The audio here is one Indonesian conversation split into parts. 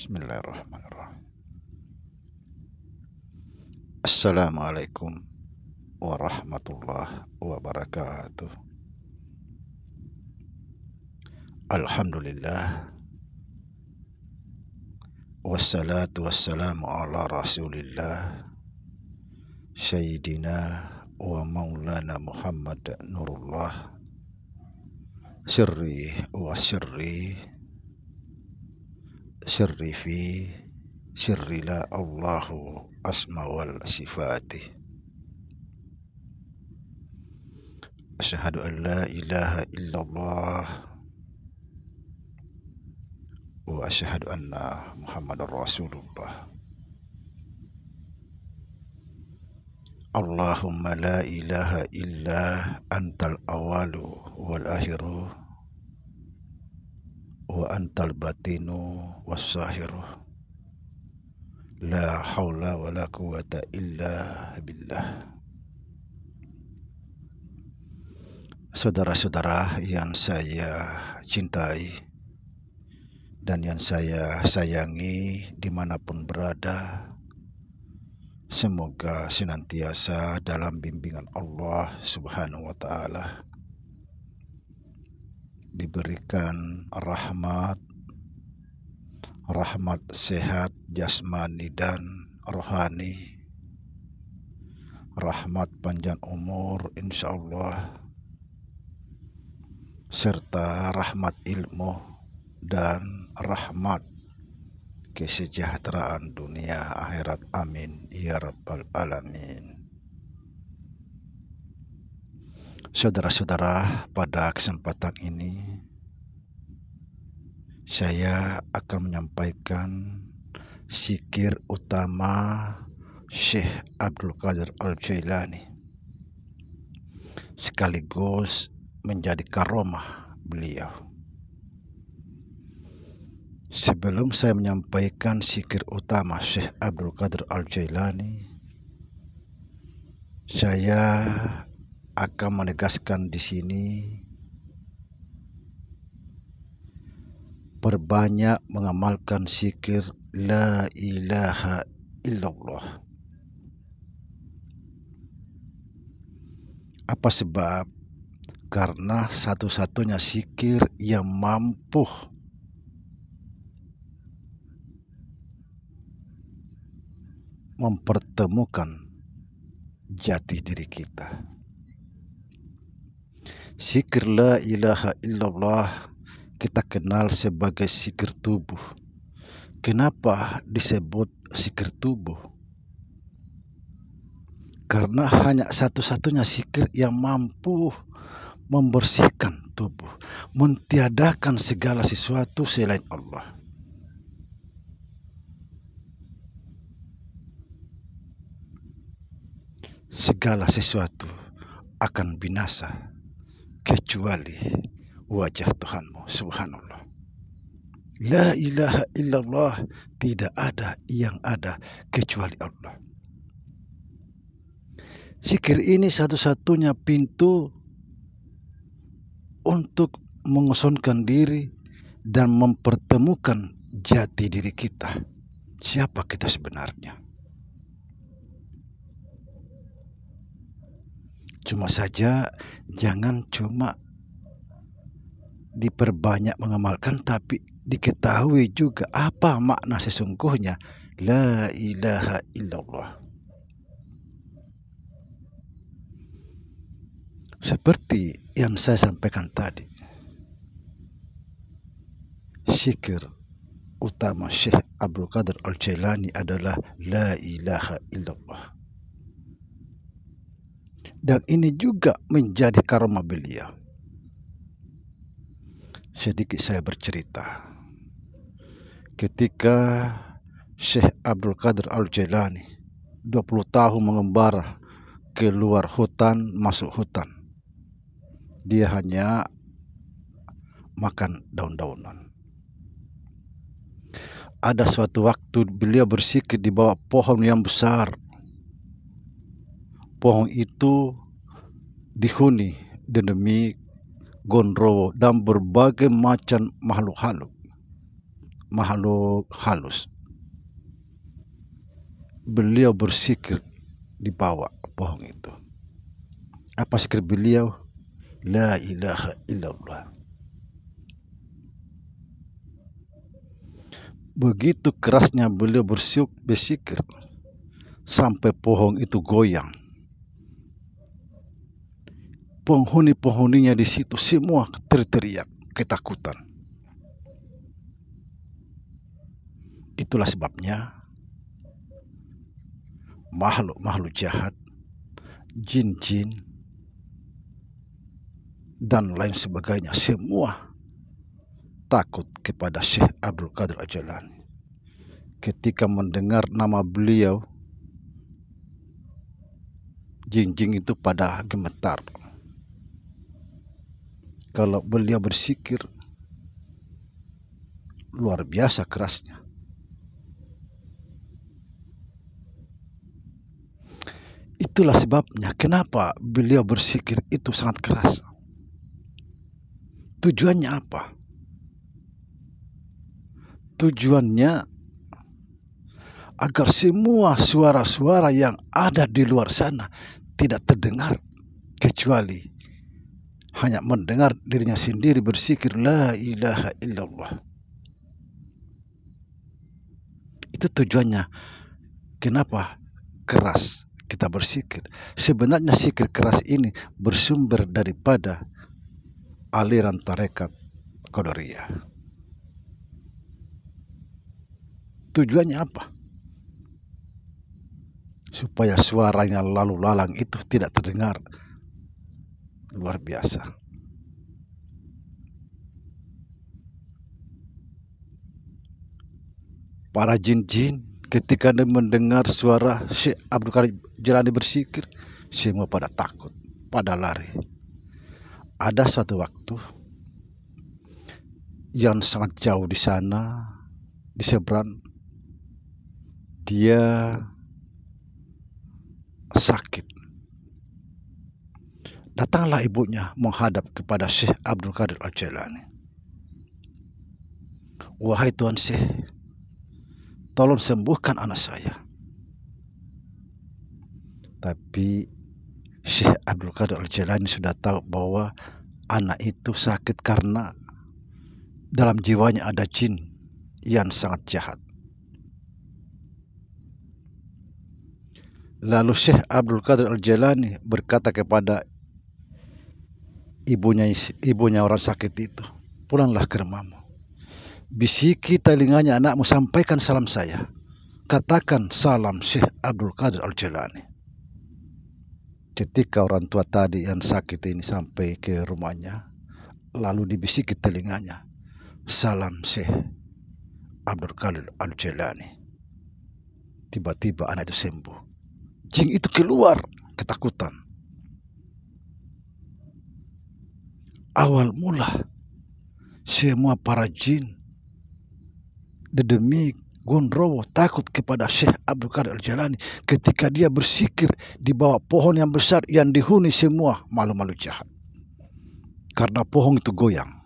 Bismillahirrahmanirrahim. Assalamualaikum warahmatullahi wabarakatuh. Alhamdulillah, wassalatu wassalamu ala rasulillah Sayyidina wa maulana Muhammad Nurullah sirri wa sirri fi sirri la Allahu asma wal sifati. Asyhadu an la ilaha illallah wa asyhadu anna Muhammadar Rasulullah. Allahumma la ilaha illa antal awalu wal akhiru wa antal batinu was sahiru. La haula wa la quwata illa billah. Saudara-saudara yang saya cintai dan yang saya sayangi dimanapun berada, semoga senantiasa dalam bimbingan Allah Subhanahu wa Ta'ala, diberikan rahmat sehat jasmani dan rohani, rahmat panjang umur insyaallah, serta rahmat ilmu dan rahmat kesejahteraan dunia akhirat. Amin ya rabbal alamin. Saudara-saudara, pada kesempatan ini saya akan menyampaikan zikir utama Syekh Abdul Qadir Al-Jailani, sekaligus menjadi karomah beliau. Sebelum saya menyampaikan zikir utama Syekh Abdul Qadir Al-Jailani, saya akan menegaskan di sini, perbanyak mengamalkan zikir la ilaha illallah. Apa sebab? Karena satu-satunya zikir yang mampu mempertemukan jati diri kita. Zikir la ilaha illallah kita kenal sebagai zikir tubuh. Kenapa disebut zikir tubuh? Karena hanya satu-satunya zikir yang mampu membersihkan tubuh, mentiadakan segala sesuatu selain Allah. Segala sesuatu akan binasa kecuali wajah Tuhanmu. Subhanallah. La ilaha illallah, tidak ada yang ada kecuali Allah. Zikir ini satu-satunya pintu untuk mengosongkan diri dan mempertemukan jati diri kita. Siapa kita sebenarnya? Cuma saja jangan cuma diperbanyak mengamalkan, tapi diketahui juga apa makna sesungguhnya la ilaha illallah. Seperti yang saya sampaikan tadi, zikir utama Syekh Abdul Qadir Al-Jailani adalah la ilaha illallah. Dan ini juga menjadi karomah beliau. Sedikit saya bercerita. Ketika Syekh Abdul Qadir Al-Jailani 20 tahun mengembara keluar hutan, masuk hutan, dia hanya makan daun-daunan. Ada suatu waktu beliau berzikir di bawah pohon yang besar. Pohon itu dihuni demi gondrowo dan berbagai macam makhluk halus. makhluk halus. Beliau bersikir di bawah pohon itu. Apa zikir beliau? La ilaha illallah. Begitu kerasnya beliau bersikir sampai pohon itu goyang. Penghuni-penghuninya di situ semua teriak ketakutan. Itulah sebabnya makhluk-makhluk jahat, jin-jin, dan lain sebagainya semua takut kepada Syekh Abdul Qadir Al-Jailani. Ketika mendengar nama beliau, jin-jin itu pada gemetar. Kalau beliau bersikir, luar biasa kerasnya. Itulah sebabnya kenapa beliau bersikir itu sangat keras. Tujuannya apa? Tujuannya agar semua suara-suara yang ada di luar sana tidak terdengar, kecuali hanya mendengar dirinya sendiri bersikir la ilaha illallah. Itu tujuannya. Kenapa keras kita bersikir? Sebenarnya zikir keras ini bersumber daripada aliran tarekat Qadariyah. Tujuannya apa? Supaya suaranya lalu lalang itu tidak terdengar. Luar biasa. Para jin-jin ketika mendengar suara Syekh Abdul Qadir Jailani bersikir, semua pada takut, pada lari. Ada suatu waktu yang sangat jauh di sana, di seberang, dia sakit. Datanglah ibunya menghadap kepada Syekh Abdul Qadir Al-Jailani. Wahai Tuan Syekh, tolong sembuhkan anak saya. Tapi Syekh Abdul Qadir Al-Jailani sudah tahu bahwa anak itu sakit karena dalam jiwanya ada jin yang sangat jahat. Lalu Syekh Abdul Qadir Al-Jailani berkata kepada ibunya orang sakit itu, pulanglah ke rumahmu. Bisiki telinganya anakmu, sampaikan salam saya. Katakan salam Syekh Abdul Qadir Al-Jailani. Ketika orang tua tadi yang sakit ini sampai ke rumahnya, lalu dibisiki telinganya, salam Syekh Abdul Qadir Al-Jailani. Tiba-tiba anak itu sembuh. Jin itu keluar ketakutan. Awal mula semua para jin dedemik gondrowo takut kepada Syekh Abdul Qadir Al-Jailani ketika dia bersikir di bawah pohon yang besar yang dihuni semua makhluk-makhluk jahat. Karena pohon itu goyang.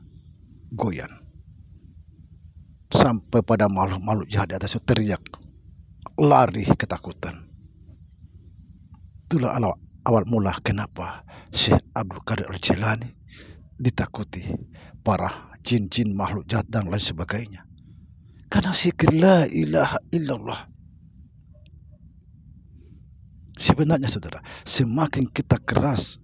Sampai pada makhluk-makhluk jahat di atas itu teriak, lari ketakutan. Itulah awal mula kenapa Syekh Abdul Qadir Al-Jailani ditakuti para jin-jin, makhluk jahat dan lain sebagainya. Karena zikir la ilaha illallah. Sebenarnya saudara, semakin kita keras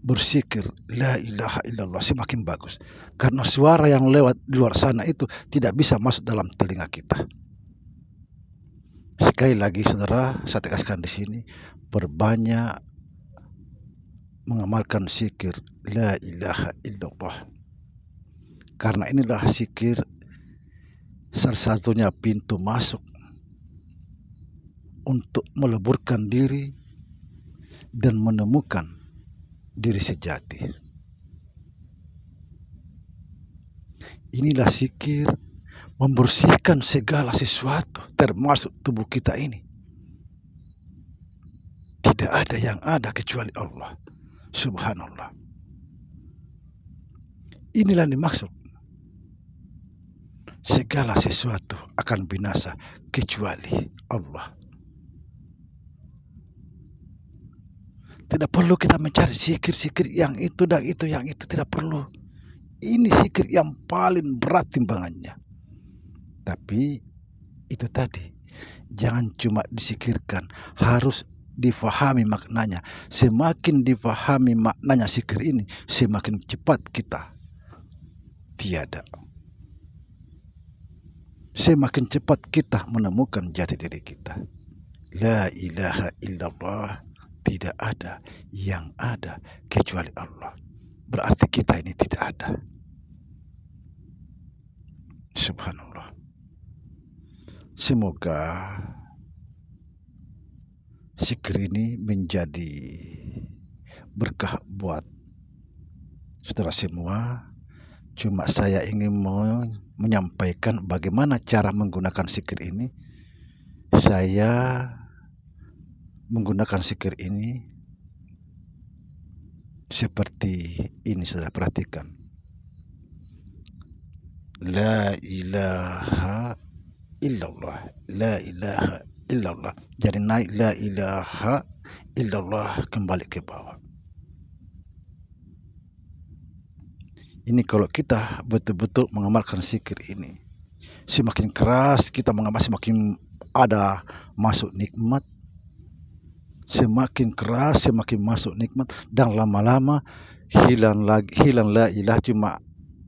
berzikir la ilaha illallah, semakin bagus. Karena suara yang lewat di luar sana itu tidak bisa masuk dalam telinga kita. Sekali lagi saudara, saya tegaskan di sini, perbanyak mengamalkan zikir la ilaha illallah. Karena inilah zikir salah satunya pintu masuk untuk meleburkan diri dan menemukan diri sejati. Inilah zikir membersihkan segala sesuatu termasuk tubuh kita ini. Tidak ada yang ada kecuali Allah. Subhanallah. Inilah dimaksud segala sesuatu akan binasa kecuali Allah. Tidak perlu kita mencari zikir-zikir yang itu dan itu yang itu, tidak perlu. Ini zikir yang paling berat timbangannya. Tapi itu tadi, jangan cuma disikirkan, harus difahami maknanya. Semakin difahami maknanya zikir ini, semakin cepat kita tiada. Semakin cepat kita menemukan jati diri kita. La ilaha illallah, tidak ada yang ada kecuali Allah. Berarti kita ini tidak ada. Subhanallah. Semoga zikir ini menjadi berkah buat saudara semua. Cuma saya ingin menyampaikan bagaimana cara menggunakan zikir ini. Saya menggunakan zikir ini seperti ini, saudara perhatikan. La ilaha illallah, la ilaha illallah. Jadi naik la ilaha illallah, kembali ke bawah. Ini kalau kita betul-betul mengamalkan zikir ini, semakin keras kita mengamal, semakin ada masuk nikmat. Semakin keras semakin masuk nikmat, dan lama-lama hilang la ilaha, cuma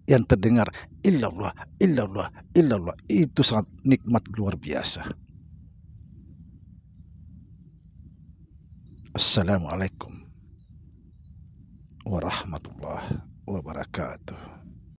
yang terdengar illallah, illallah, illallah. Itu sangat nikmat luar biasa. Assalamualaikum warahmatullahi wabarakatuh.